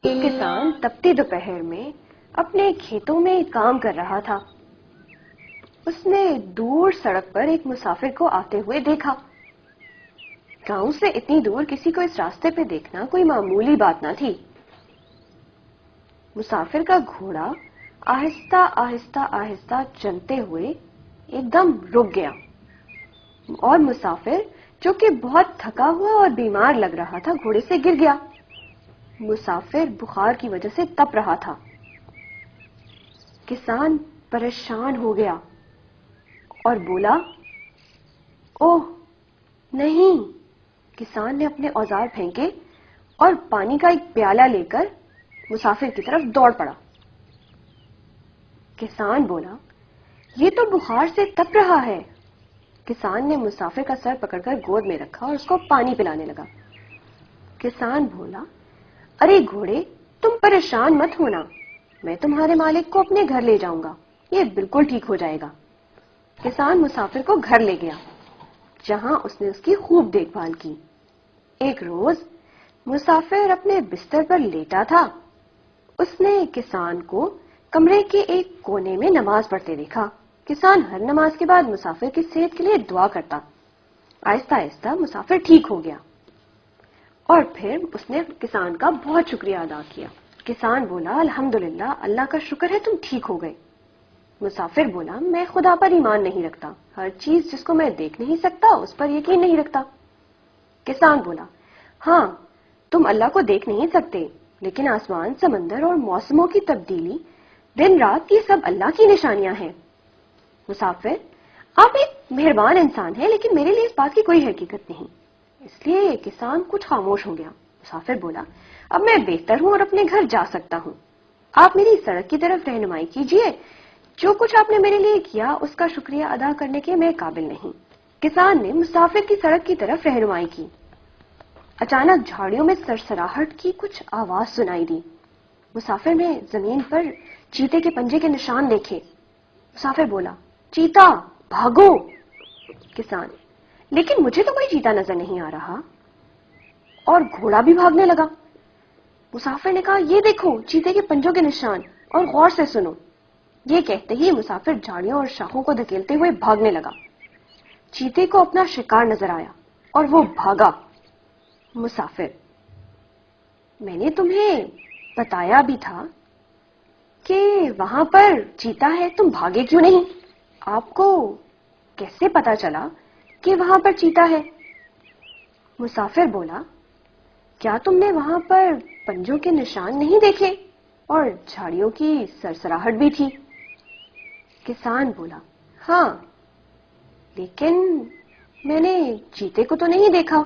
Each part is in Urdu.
ایک کسان تپتی دوپہر میں اپنے کھیتوں میں کام کر رہا تھا۔ اس نے دور سڑک پر ایک مسافر کو آتے ہوئے دیکھا۔ گاؤں سے اتنی دور کسی کو اس راستے پہ دیکھنا کوئی معمولی بات نہ تھی۔ مسافر کا گھوڑا آہستہ آہستہ آہستہ چلتے ہوئے ایک دم رک گیا اور مسافر جو کہ بہت تھکا ہوا اور بیمار لگ رہا تھا گھوڑے سے گر گیا۔ مسافر بخار کی وجہ سے تپ رہا تھا۔ کسان پریشان ہو گیا اور بولا، اوہ نہیں۔ کسان نے اپنے اوزار پھینکے اور پانی کا ایک پیالہ لے کر مسافر کی طرف دوڑ پڑا۔ کسان بولا، یہ تو بخار سے تپ رہا ہے۔ کسان نے مسافر کا سر پکڑ کر گود میں رکھا اور اس کو پانی پلانے لگا۔ کسان بولا، ارے گھوڑے، تم پریشان مت ہونا، میں تمہارے مالک کو اپنے گھر لے جاؤں گا، یہ بالکل ٹھیک ہو جائے گا۔ کسان مسافر کو گھر لے گیا جہاں اس نے اس کی خوب دیکھ بھال کی۔ ایک روز مسافر اپنے بستر پر لیٹا تھا۔ اس نے کسان کو کمرے کے ایک کونے میں نماز پڑھتے دیکھا۔ کسان ہر نماز کے بعد مسافر کی صحت کے لیے دعا کرتا۔ آہستہ آہستہ مسافر ٹھیک ہو گیا اور پھر اس نے کسان کا بہت شکریہ ادا کیا۔ کسان بولا، الحمدللہ، اللہ کا شکر ہے تم ٹھیک ہو گئے۔ مسافر بولا، میں خدا پر ایمان نہیں رکھتا، ہر چیز جس کو میں دیکھ نہیں سکتا اس پر یقین نہیں رکھتا۔ کسان بولا، ہاں تم اللہ کو دیکھ نہیں سکتے، لیکن آسمان، سمندر اور موسموں کی تبدیلی، دن رات، یہ سب اللہ کی نشانیاں ہیں۔ مسافر، آپ ایک مہربان انسان ہیں، لیکن میرے لیے اس بات کی کوئی حقیقت نہیں۔ اس لیے کسان کچھ خاموش ہو گیا۔ مسافر بولا، اب میں بہتر ہوں اور اپنے گھر جا سکتا ہوں۔ آپ میری سڑک کی طرف رہنمائی کیجیے، جو کچھ آپ نے میرے لیے کیا اس کا شکریہ ادا کرنے کے میں قابل نہیں۔ کسان نے مسافر کی سڑک کی طرف رہنمائی کی۔ اچانک جھاڑیوں میں سرسراہٹ کی کچھ آواز سنائی دی۔ مسافر نے زمین پر چیتے کے پنجے کے نشان دیکھے۔ مسافر بولا، چیتا، بھاگو۔ کسان، لیکن مجھے تو کوئی چیتا نظر نہیں آ رہا۔ اور گھوڑا بھی بھاگنے لگا۔ مسافر نے کہا، یہ دیکھو چیتے کے پنجوں کے نشان، اور غور سے سنو۔ یہ کہتے ہی مسافر جھاڑیوں اور شاخوں کو دھکیلتے ہوئے بھاگنے لگا۔ چیتے کو اپنا شکار نظر آیا اور وہ بھاگا۔ مسافر، میں نے تمہیں بتایا بھی تھا کہ وہاں پر چیتا ہے، تم بھاگے کیوں نہیں؟ آپ کو کیسے پتا چلا کہ وہاں پر چیتا ہے؟ مسافر بولا، کیا تم نے وہاں پر پنجوں کے نشان نہیں دیکھے اور جھاڑیوں کی سرسراہٹ بھی تھی؟ کسان بولا، ہاں، لیکن میں نے چیتے کو تو نہیں دیکھا۔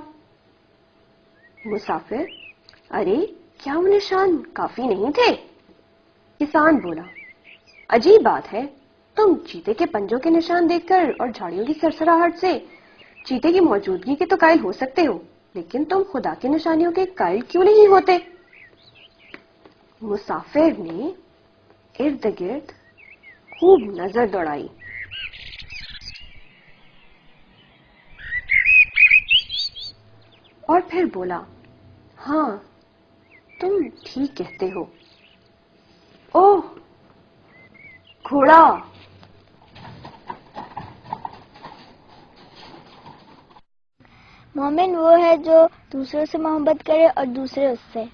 مسافر، ارے کیا وہ نشان کافی نہیں تھے؟ کسان بولا، عجیب بات ہے، تم چیتے کے پنجوں کے نشان دیکھ کر اور جھاڑیوں کی سرسراہٹ سے چیتے کی موجودگی کے تو قائل ہو سکتے ہو، لیکن تم خدا کی نشانیوں کے قائل کیوں نہیں ہوتے؟ مسافر نے ارد گرد خوب نظر دوڑائی۔ اور پھر بولا، ہاں تم ٹھیک کہتے ہو۔ اوہ گھوڑا! مومن وہ ہے جو دوسروں سے محبت کرے اور دوسرے اس سے۔